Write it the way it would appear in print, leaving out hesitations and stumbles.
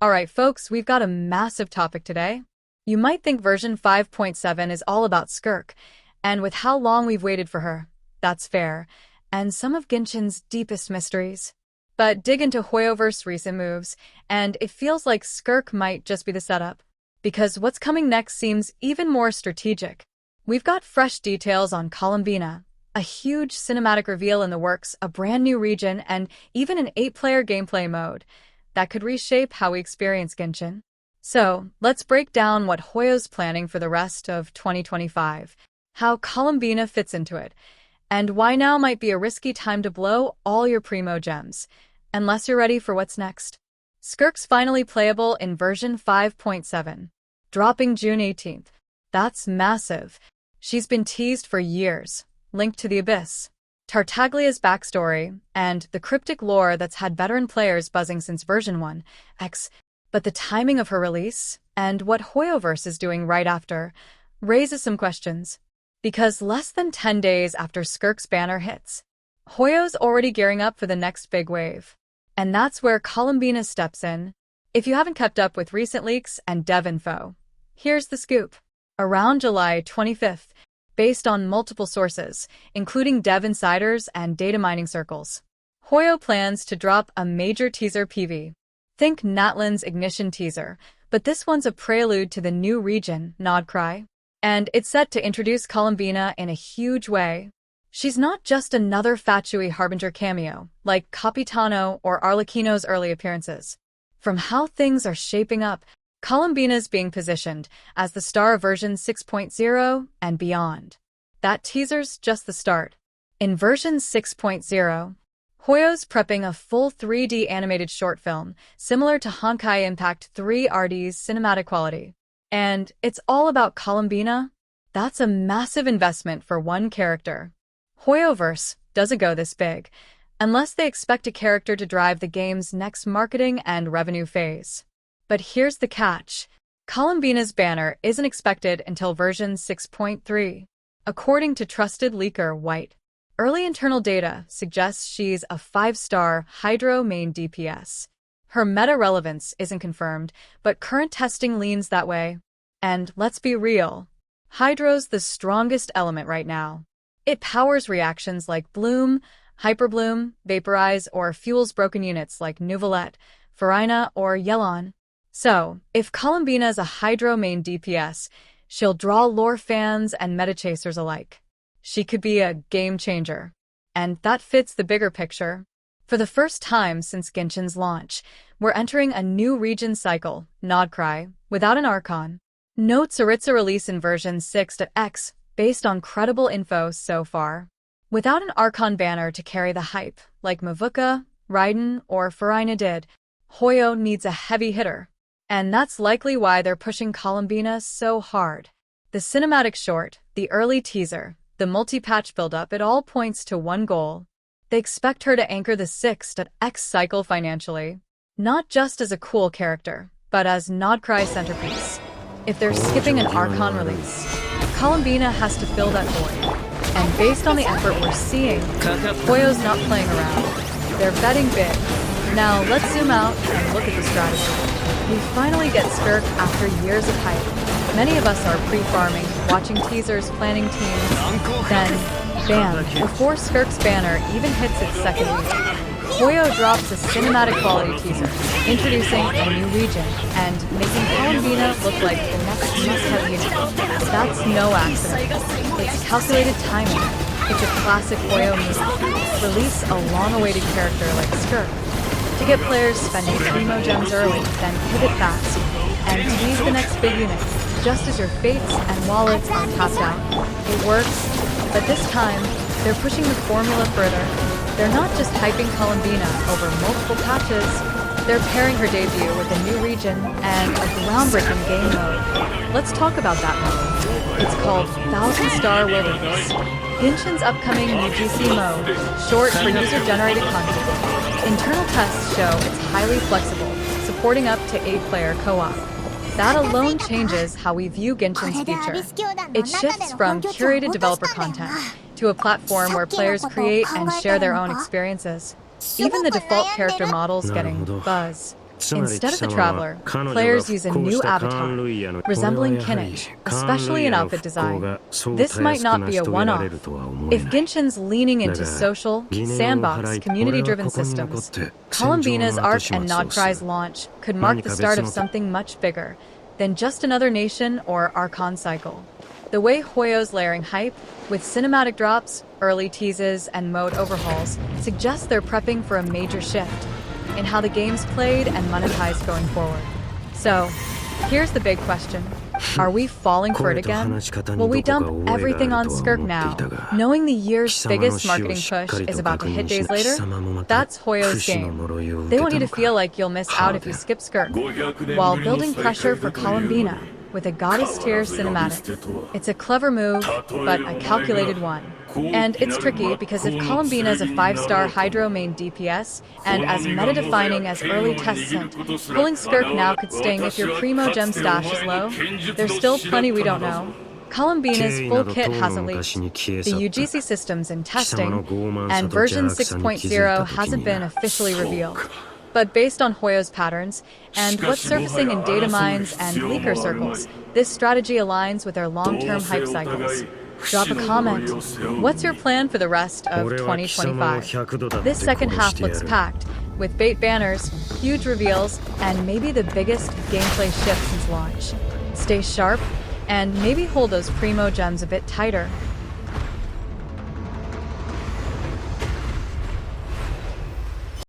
Alright, folks, we've got a massive topic today. You might think version 5.7 is all about Skirk, and with how long we've waited for her, that's fair, and some of Genshin's deepest mysteries. But dig into HoYoverse recent moves, and it feels like Skirk might just be the setup. Because what's coming next seems even more strategic. We've got fresh details on Columbina, a huge cinematic reveal in the works, a brand new region, and even an 8-player gameplay mode that could reshape how we experience Genshin. So, let's break down what HoYo's planning for the rest of 2025, how Columbina fits into it, and why now might be a risky time to blow all your Primogems, unless you're ready for what's next. Skirk's finally playable in version 5.7, dropping June 18th. That's massive. She's been teased for years, linked to the Abyss, Tartaglia's backstory, and the cryptic lore that's had veteran players buzzing since version 1x. But the timing of her release, and what HoYoverse is doing right after, raises some questions. Because less than 10 days after Skirk's banner hits, HoYo's already gearing up for the next big wave. And that's where Columbina steps in. If you haven't kept up with recent leaks and dev info, here's the scoop. Around July 25th, based on multiple sources, including dev insiders and data mining circles, HoYo plans to drop a major teaser PV. Think Natlan's Ignition teaser, but this one's a prelude to the new region, Nodcry. And it's set to introduce Columbina in a huge way. She's not just another Fatui Harbinger cameo, like Capitano or Arlecchino's early appearances. From how things are shaping up, Columbina's being positioned as the star of version 6.0 and beyond. That teaser's just the start. In version 6.0, HoYo's prepping a full 3D animated short film, similar to Honkai Impact 3 RD's cinematic quality. And it's all about Columbina? That's a massive investment for one character. HoYoverse doesn't go this big, unless they expect a character to drive the game's next marketing and revenue phase. But here's the catch. Columbina's banner isn't expected until version 6.3. According to trusted leaker White, early internal data suggests she's a 5-star Hydro main DPS. Her meta relevance isn't confirmed, but current testing leans that way. And let's be real, Hydro's the strongest element right now. It powers reactions like Bloom, Hyperbloom, Vaporize, or fuels broken units like Nuvolette, Farina, or Yelon. So, if Columbina's a Hydro main DPS, she'll draw lore fans and meta chasers alike. She could be a game changer. And that fits the bigger picture. For the first time since Genshin's launch, we're entering a new region cycle, Nodcry, without an Archon. No Tsaritsa release in version 6.x, based on credible info so far. Without an Archon banner to carry the hype, like Mavuika, Raiden, or Farina did, HoYo needs a heavy hitter. And that's likely why they're pushing Columbina so hard. The cinematic short, the early teaser, the multi-patch build-up, it all points to one goal. They expect her to anchor the 6.x cycle financially, not just as a cool character, but as Nodcry's centerpiece. If they're skipping an Archon release, Columbina has to fill that void. And based on the effort we're seeing, HoYo's not playing around. They're betting big. Now let's zoom out and look at the strategy. We finally get Skirk after years of hype. Many of us are pre-farming, watching teasers, planning teams. Then, bam, before Skirk's banner even hits its second week, HoYo drops a cinematic quality teaser, introducing a new region, and making Columbina look like the next must-have unit. That's no accident. It's calculated timing. It's a classic HoYo move. Release a long-awaited character like Skirk to get players spending Primogems early, then pivot fast, and tease the next big unit, just as your fates and wallets are tapped out. It works, but this time, they're pushing the formula further. They're not just hyping Columbina over multiple patches, they're pairing her debut with a new region and a groundbreaking game mode. Let's talk about that mode. It's called 1000-Star Wilderness, Genshin's upcoming UGC mode, short for user-generated content. Internal tests show it's highly flexible, supporting up to 8-player co-op. That alone changes how we view Genshin's future. It shifts from curated developer content to a platform where players create and share their own experiences. Even the default character model's getting buzz. Instead of the Traveler, players use a new avatar, resembling Kinich, especially in outfit design. This might not be a one-off. If Genshin's leaning into social, sandbox, community-driven systems, Columbina's Arc and Nodcry's launch could mark the start of something much bigger than just another nation or Archon cycle. The way HoYo's layering hype, with cinematic drops, early teases, and mode overhauls, suggests they're prepping for a major shift in how the game's played and monetized going forward. So, here's the big question. Are we falling for it again? Will we dump everything on Skirk now, knowing the year's biggest marketing push is about to hit days later? That's HoYo's game. They want you to feel like you'll miss out if you skip Skirk, while building pressure for Columbina with a goddess-tier cinematic. It's a clever move, but a calculated one. And it's tricky because if Columbina is a 5-star Hydro main DPS and as meta-defining as early tests hint, pulling Skirk now could sting if your Primogems stash is low. There's still plenty we don't know. Columbina's full kit hasn't leaked, the UGC system's in testing, and version 6.0 hasn't been officially revealed. But based on HoYo's patterns and what's surfacing in data mines and leaker circles, this strategy aligns with their long-term hype cycles. Drop a comment. What's your plan for the rest of 2025? This second half looks packed, with bait banners, huge reveals, and maybe the biggest gameplay shift since launch. Stay sharp, and maybe hold those Primogems a bit tighter.